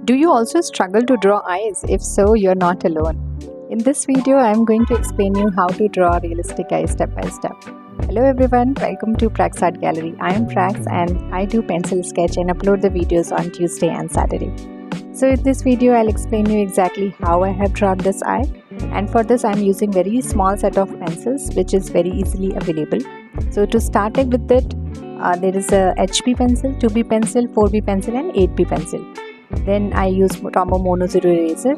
Do you also struggle to draw eyes? If so, you're not alone. In this video, I'm going to explain you how to draw realistic eyes step by step. Hello everyone, welcome to Prax Art Gallery. I am Prax and I do pencil sketch and upload the videos on Tuesday and Saturday. So in this video, I'll explain you exactly how I have drawn this eye. And for this, I'm using very small set of pencils which is very easily available. So to start with it, there is a HB pencil, 2B pencil, 4B pencil and 8B pencil. Then I use Tombow Mono zero eraser,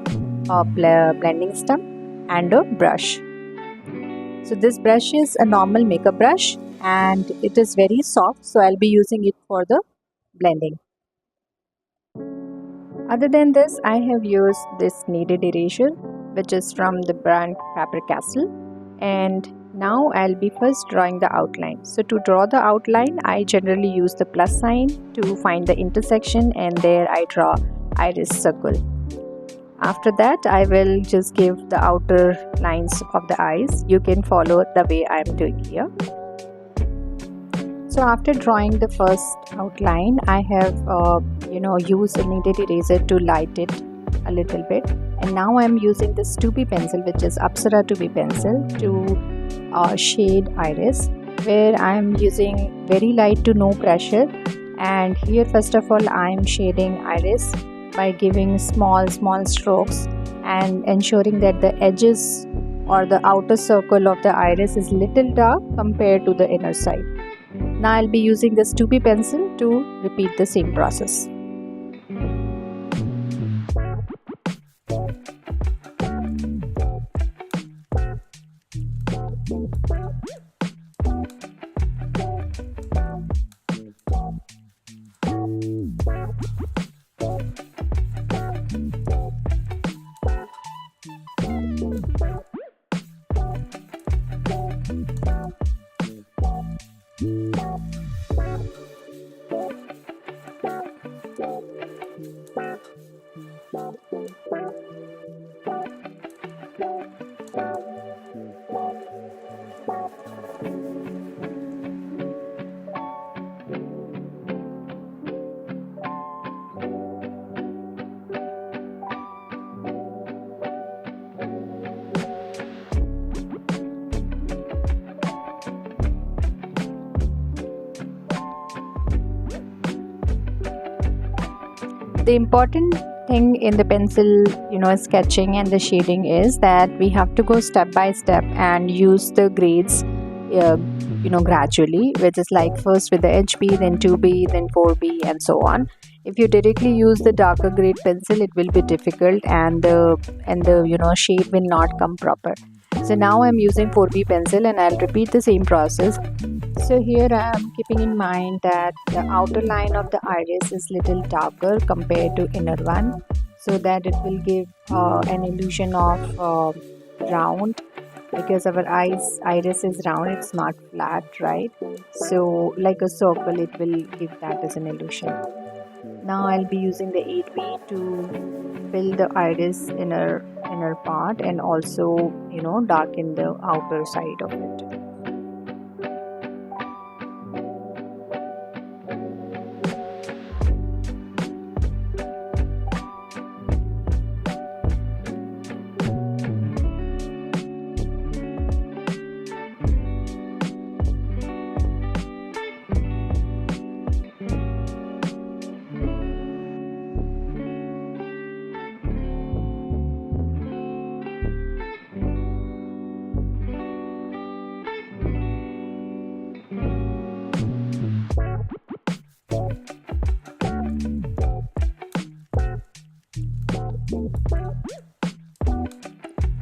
a blending stump and a brush. So this brush is a normal makeup brush and it is very soft, so I'll be using it for the blending. Other than this, I have used this Kneaded eraser which is from the brand Faber Castell, and now I'll be first drawing the outline. So to draw the outline, I generally use the plus sign to find the intersection, and there I draw iris circle. After that, I will just give the outer lines of the eyes. You can follow the way I am doing here. So after drawing the first outline, I have used a kneaded eraser to light it a little bit, and now I am using this 2B pencil, which is Apsara 2B pencil, to shade iris, where I am using very light to no pressure. And here first of all I am shading iris by giving small strokes and ensuring that the edges or the outer circle of the iris is little dark compared to the inner side. Now I'll be using this 2B pencil to repeat the same process. The important thing in the pencil sketching and the shading is that we have to go step by step and use the grades gradually, which is like first with the HB, then 2B, then 4B and so on. If you directly use the darker grade pencil, it will be difficult and the shade will not come proper. So now I'm using 4B pencil and I'll repeat the same process. So here I am keeping in mind that the outer line of the iris is little darker compared to inner one, so that it will give an illusion of round, because our iris is round, it's not flat, right? So like a circle, it will give that as an illusion. Now I'll be using the 8B to fill the iris inner part and also darken the outer side of it.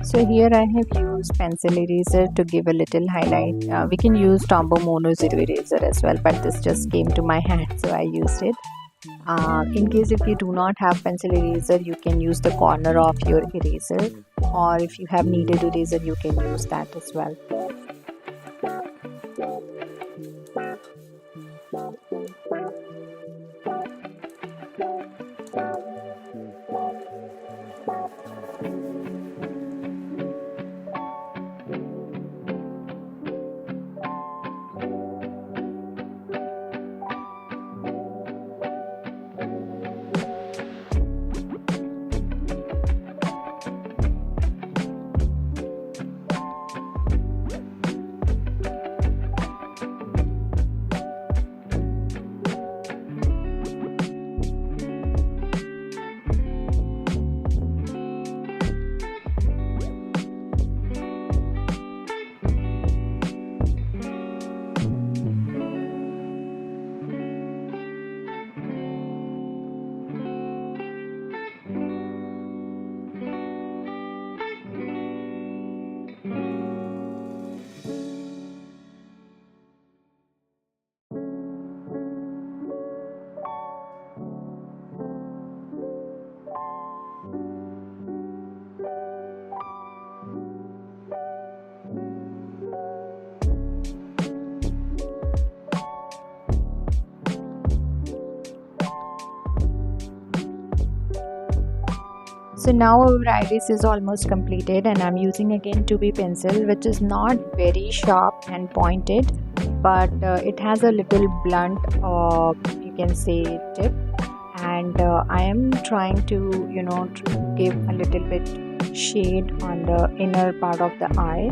So here I have used pencil eraser to give a little highlight. We can use Tombow Mono zero eraser as well, but this just came to my hand, so I used it. In case if you do not have pencil eraser, you can use the corner of your eraser, or if you have kneaded eraser, you can use that as well. So now our iris is almost completed, and I'm using again 2B pencil, which is not very sharp and pointed, but it has a little blunt, you can say, tip. And I am trying to give a little bit shade on the inner part of the eye.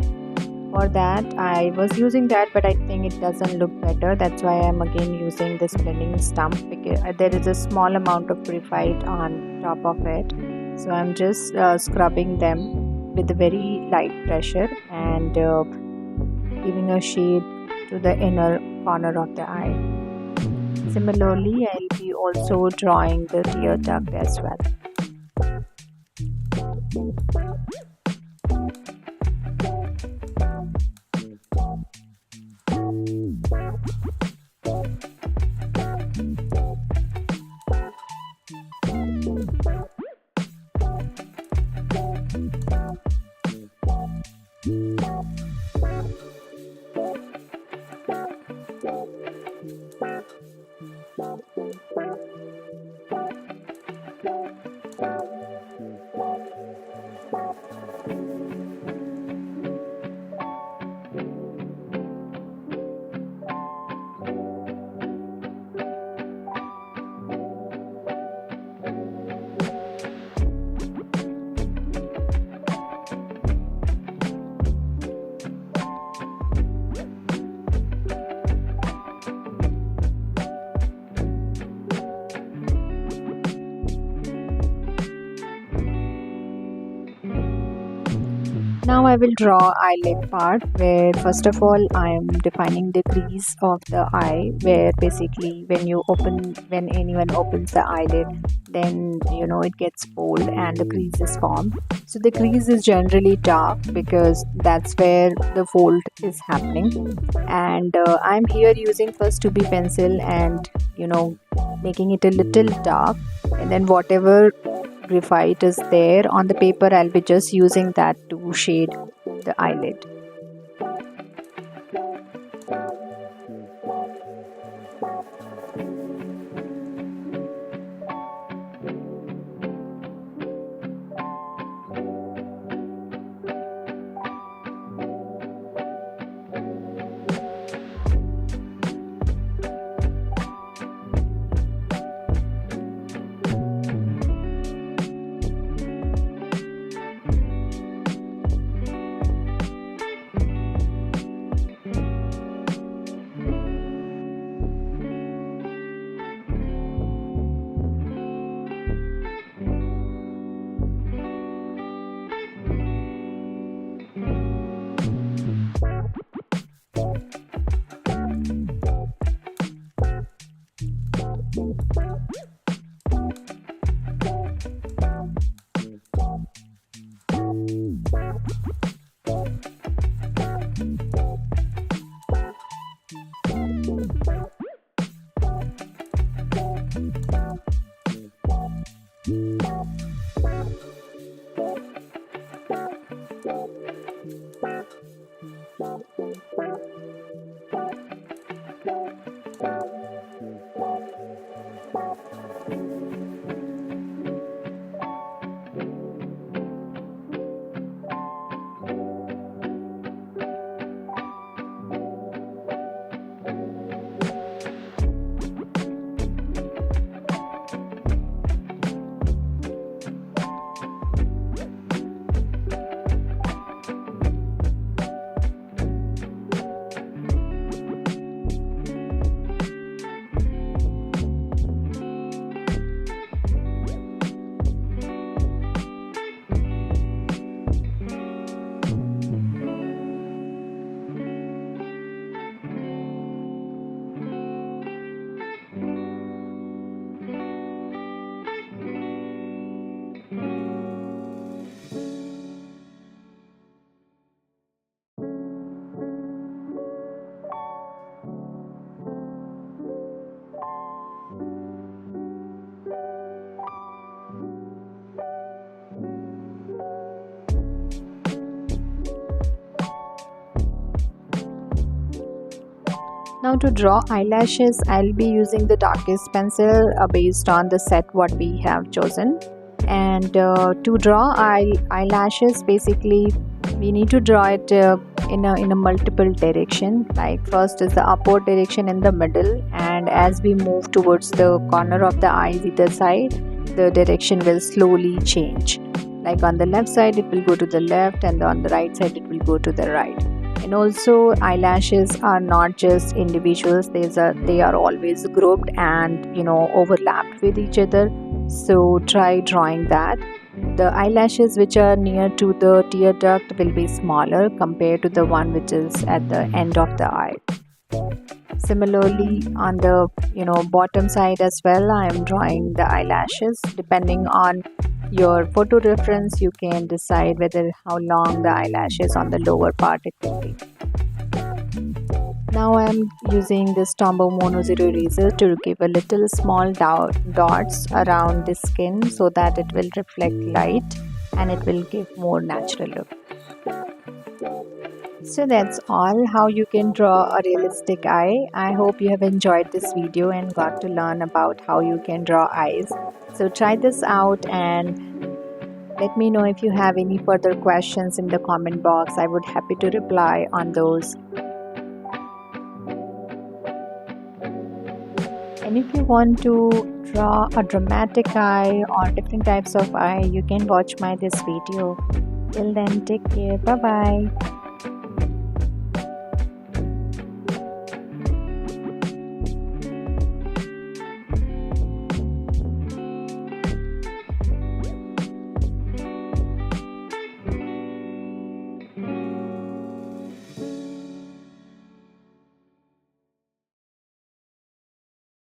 For that I was using that, but I think it doesn't look better. That's why I'm again using this blending stump, because there is a small amount of graphite on top of it. So I'm just scrubbing them with a very light pressure and giving a shade to the inner corner of the eye. Similarly, I'll be also drawing the tear duct as well. Now I will draw eyelid part, where first of all I am defining the crease of the eye, where basically when anyone opens the eyelid, then it gets bold and the crease is formed. So the crease is generally dark because that's where the fold is happening. And I'm here using first 2B pencil and making it a little dark, and then whatever graphite is there on the paper, I'll be just using that to shade the eyelid. Now to draw eyelashes, I'll be using the darkest pencil based on the set what we have chosen. And to draw eyelashes, basically we need to draw it in a multiple direction. Like first is the upward direction in the middle, and as we move towards the corner of the eyes either side, the direction will slowly change. Like on the left side it will go to the left, and on the right side it will go to the right. And also eyelashes are not just individuals, they are always grouped and overlapped with each other. So try drawing that. The eyelashes which are near to the tear duct will be smaller compared to the one which is at the end of the eye. Similarly, on the bottom side as well, I am drawing the eyelashes. Depending on your photo reference, you can decide whether how long the eyelashes on the lower part it will be. Now I am using this Tombow Mono Zero eraser to give a little small dots around the skin so that it will reflect light and it will give more natural look. So that's all how you can draw a realistic eye. I hope you have enjoyed this video and got to learn about how you can draw eyes. So try this out and let me know if you have any further questions in the comment box. I would happy to reply on those. And if you want to draw a dramatic eye or different types of eye, you can watch this video. Till then, take care. Bye bye.